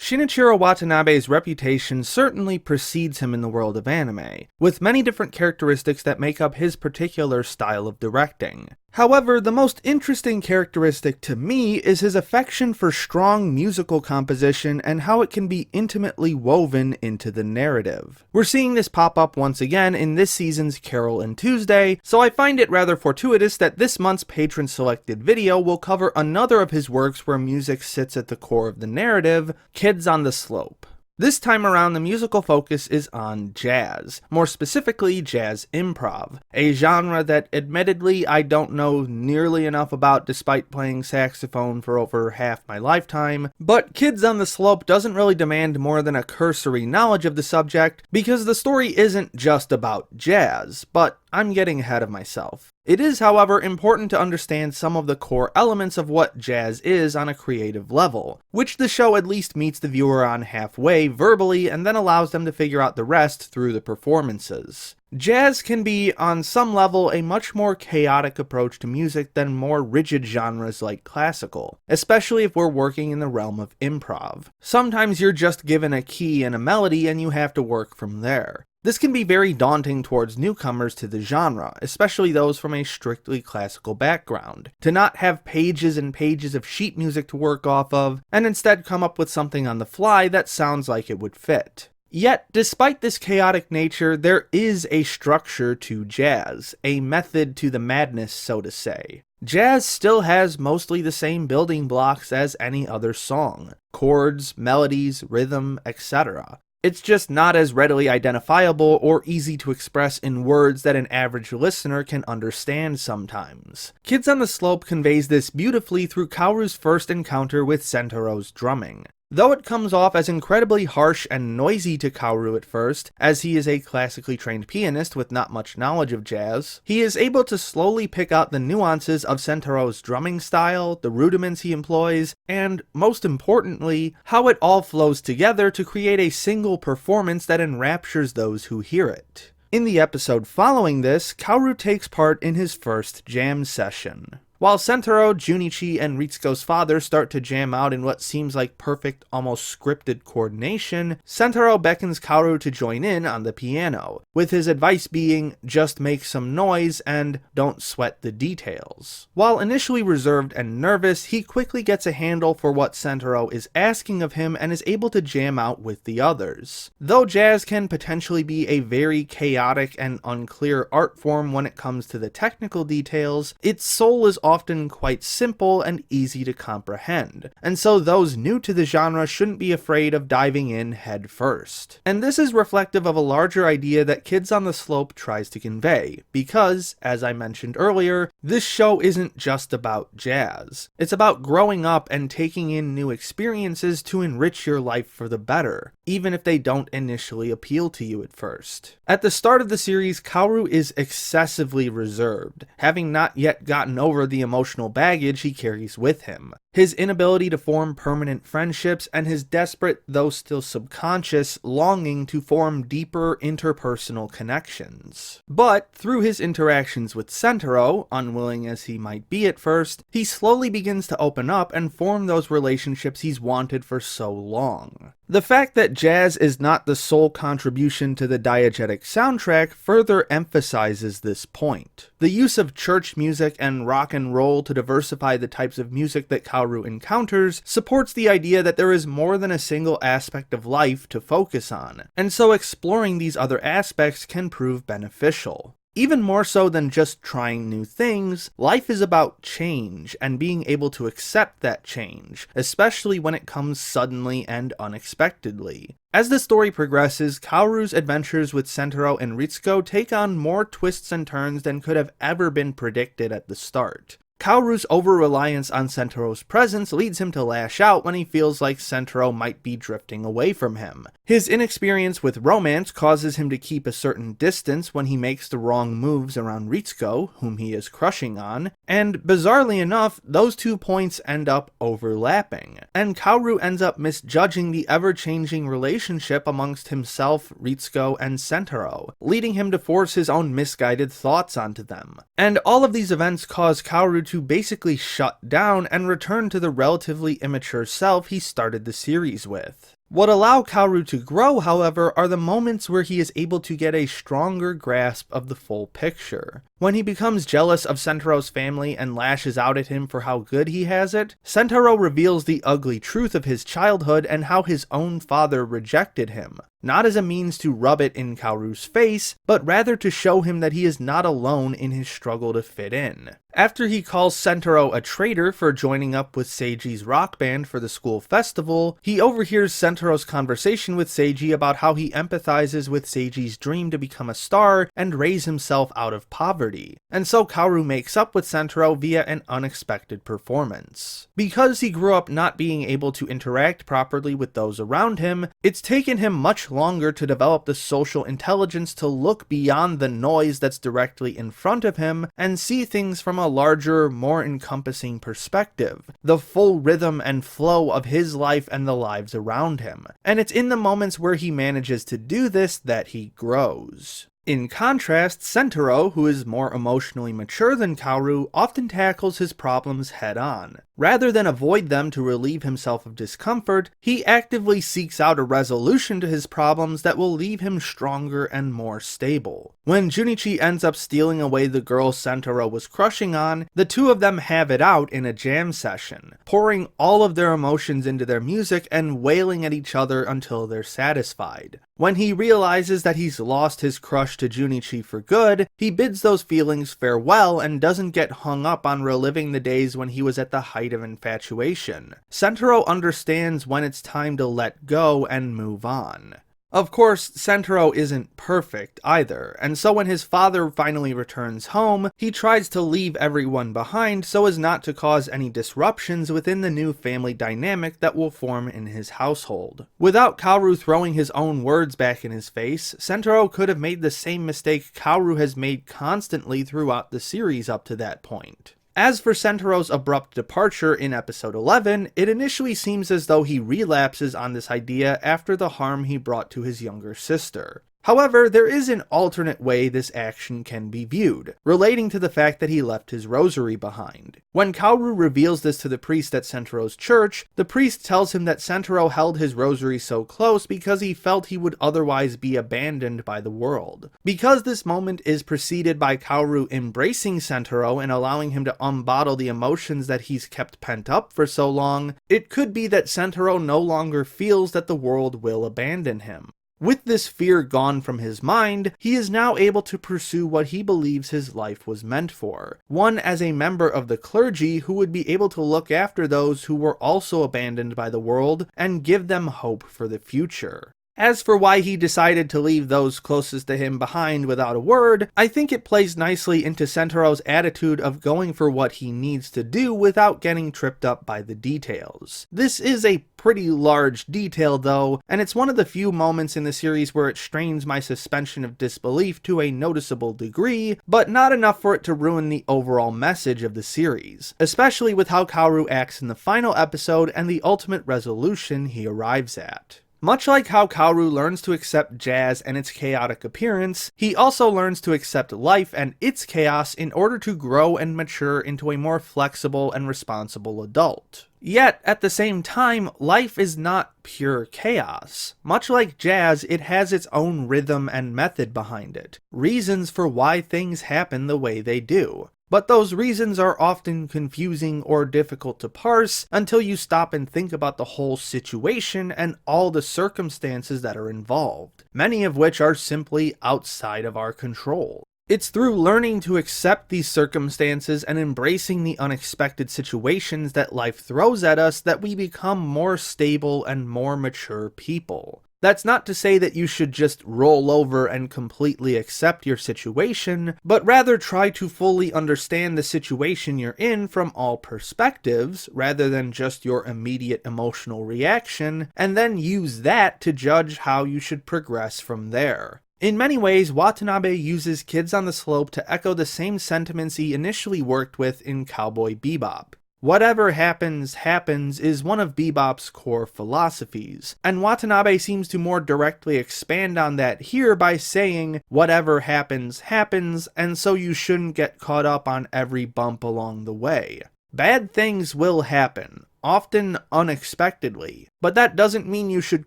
Shinichiro Watanabe's reputation certainly precedes him in the world of anime, with many different characteristics that make up his particular style of directing. However, the most interesting characteristic to me is his affection for strong musical composition and how it can be intimately woven into the narrative. We're seeing this pop up once again in this season's Carol and Tuesday, so I find it rather fortuitous that this month's patron selected video will cover another of his works where music sits at the core of the narrative, Kids on the Slope. This time around, the musical focus is on jazz, more specifically jazz improv, a genre that admittedly I don't know nearly enough about despite playing saxophone for over half my lifetime, but Kids on the Slope doesn't really demand more than a cursory knowledge of the subject because the story isn't just about jazz, but I'm getting ahead of myself. It is, however, important to understand some of the core elements of what jazz is on a creative level, which the show at least meets the viewer on halfway verbally and then allows them to figure out the rest through the performances. Jazz can be, on some level, a much more chaotic approach to music than more rigid genres like classical, especially if we're working in the realm of improv. Sometimes you're just given a key and a melody and you have to work from there. This can be very daunting towards newcomers to the genre, especially those from a strictly classical background, to not have pages and pages of sheet music to work off of, and instead come up with something on the fly that sounds like it would fit. Yet, despite this chaotic nature, there is a structure to jazz, a method to the madness, so to say. Jazz still has mostly the same building blocks as any other song: chords, melodies, rhythm, etc. It's just not as readily identifiable or easy to express in words that an average listener can understand sometimes. Kids on the Slope conveys this beautifully through Kaoru's first encounter with Sentorou's drumming. Though it comes off as incredibly harsh and noisy to Kaoru at first, as he is a classically trained pianist with not much knowledge of jazz, he is able to slowly pick out the nuances of Sentorou's drumming style, the rudiments he employs, and, most importantly, how it all flows together to create a single performance that enraptures those who hear it. In the episode following this, Kaoru takes part in his first jam session. While Sentorou, Junichi, and Ritsuko's father start to jam out in what seems like perfect, almost scripted coordination, Sentorou beckons Kaoru to join in on the piano, with his advice being, just make some noise and don't sweat the details. While initially reserved and nervous, he quickly gets a handle for what Sentorou is asking of him and is able to jam out with the others. Though jazz can potentially be a very chaotic and unclear art form when it comes to the technical details, its soul is often quite simple and easy to comprehend, and so those new to the genre shouldn't be afraid of diving in head first. And this is reflective of a larger idea that Kids on the Slope tries to convey, because, as I mentioned earlier, this show isn't just about jazz. It's about growing up and taking in new experiences to enrich your life for the better, even if they don't initially appeal to you at first. At the start of the series, Kaoru is excessively reserved, having not yet gotten over the emotional baggage he carries with him, his inability to form permanent friendships, and his desperate, though still subconscious, longing to form deeper interpersonal connections. But, through his interactions with Sentorou, unwilling as he might be at first, he slowly begins to open up and form those relationships he's wanted for so long. The fact that jazz is not the sole contribution to the diegetic soundtrack further emphasizes this point. The use of church music and rock and roll to diversify the types of music that Kaoru encounters supports the idea that there is more than a single aspect of life to focus on, and so exploring these other aspects can prove beneficial. Even more so than just trying new things, life is about change and being able to accept that change, especially when it comes suddenly and unexpectedly. As the story progresses, Kaoru's adventures with Sentorou and Ritsuko take on more twists and turns than could have ever been predicted at the start. Kaoru's over-reliance on Sentorou's presence leads him to lash out when he feels like Sentorou might be drifting away from him. His inexperience with romance causes him to keep a certain distance when he makes the wrong moves around Ritsuko, whom he is crushing on, and bizarrely enough, those 2 points end up overlapping, and Kaoru ends up misjudging the ever-changing relationship amongst himself, Ritsuko, and Sentorou, leading him to force his own misguided thoughts onto them. And all of these events cause Kaoru to basically shut down and return to the relatively immature self he started the series with. What allow Kaoru to grow, however, are the moments where he is able to get a stronger grasp of the full picture. When he becomes jealous of Sentaro's family and lashes out at him for how good he has it, Sentaro reveals the ugly truth of his childhood and how his own father rejected him, not as a means to rub it in Kaoru's face, but rather to show him that he is not alone in his struggle to fit in. After he calls Sentaro a traitor for joining up with Seiji's rock band for the school festival, he overhears Sentaro's conversation with Seiji about how he empathizes with Seiji's dream to become a star and raise himself out of poverty, and so Kaoru makes up with Sentaro via an unexpected performance. Because he grew up not being able to interact properly with those around him, it's taken him much longer to develop the social intelligence to look beyond the noise that's directly in front of him and see things from a larger, more encompassing perspective, the full rhythm and flow of his life and the lives around him. And it's in the moments where he manages to do this that he grows. In contrast, Sentaro, who is more emotionally mature than Kaoru, often tackles his problems head-on. Rather than avoid them to relieve himself of discomfort, he actively seeks out a resolution to his problems that will leave him stronger and more stable. When Junichi ends up stealing away the girl Sentaro was crushing on, the two of them have it out in a jam session, pouring all of their emotions into their music and wailing at each other until they're satisfied. When he realizes that he's lost his crush to Junichi for good, he bids those feelings farewell and doesn't get hung up on reliving the days when he was at the height of infatuation. Sentaro understands when it's time to let go and move on. Of course, Sentaro isn't perfect either, and so when his father finally returns home, he tries to leave everyone behind so as not to cause any disruptions within the new family dynamic that will form in his household. Without Kaoru throwing his own words back in his face, Sentaro could have made the same mistake Kaoru has made constantly throughout the series up to that point. As for Sentaro's abrupt departure in episode 11, it initially seems as though he relapses on this idea after the harm he brought to his younger sister. However, there is an alternate way this action can be viewed, relating to the fact that he left his rosary behind. When Kaoru reveals this to the priest at Sentaro's church, the priest tells him that Sentaro held his rosary so close because he felt he would otherwise be abandoned by the world. Because this moment is preceded by Kaoru embracing Sentaro and allowing him to unbottle the emotions that he's kept pent up for so long, it could be that Sentaro no longer feels that the world will abandon him. With this fear gone from his mind, he is now able to pursue what he believes his life was meant for, one as a member of the clergy who would be able to look after those who were also abandoned by the world and give them hope for the future. As for why he decided to leave those closest to him behind without a word, I think it plays nicely into Sentaro's attitude of going for what he needs to do without getting tripped up by the details. This is a pretty large detail though, and it's one of the few moments in the series where it strains my suspension of disbelief to a noticeable degree, but not enough for it to ruin the overall message of the series, especially with how Kaoru acts in the final episode and the ultimate resolution he arrives at. Much like how Kaoru learns to accept jazz and its chaotic appearance, he also learns to accept life and its chaos in order to grow and mature into a more flexible and responsible adult. Yet, at the same time, life is not pure chaos. Much like jazz, it has its own rhythm and method behind it, reasons for why things happen the way they do. But those reasons are often confusing or difficult to parse until you stop and think about the whole situation and all the circumstances that are involved, many of which are simply outside of our control. It's through learning to accept these circumstances and embracing the unexpected situations that life throws at us that we become more stable and more mature people. That's not to say that you should just roll over and completely accept your situation, but rather try to fully understand the situation you're in from all perspectives, rather than just your immediate emotional reaction, and then use that to judge how you should progress from there. In many ways, Watanabe uses Kids on the Slope to echo the same sentiments he initially worked with in Cowboy Bebop. Whatever happens, happens is one of Bebop's core philosophies, and Watanabe seems to more directly expand on that here by saying, whatever happens, happens, and so you shouldn't get caught up on every bump along the way. Bad things will happen, often unexpectedly, but that doesn't mean you should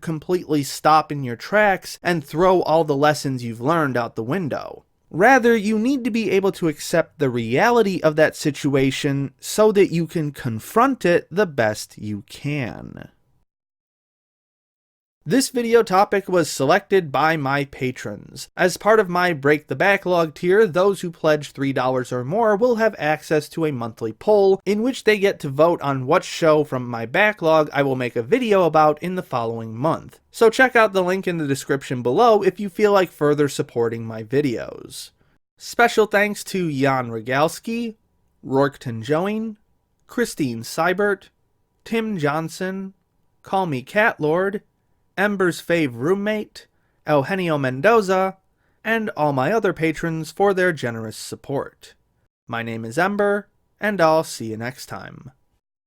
completely stop in your tracks and throw all the lessons you've learned out the window. Rather, you need to be able to accept the reality of that situation so that you can confront it the best you can. This video topic was selected by my patrons. As part of my Break the Backlog tier, those who pledge $3 or more will have access to a monthly poll in which they get to vote on what show from my backlog I will make a video about in the following month. So check out the link in the description below if you feel like further supporting my videos. Special thanks to Jan Rogalski, Rourketon Joing, Christine Seibert, Tim Johnson, Call Me Catlord, Ember's fave roommate, Eugenio Mendoza, and all my other patrons for their generous support. My name is Ember, and I'll see you next time.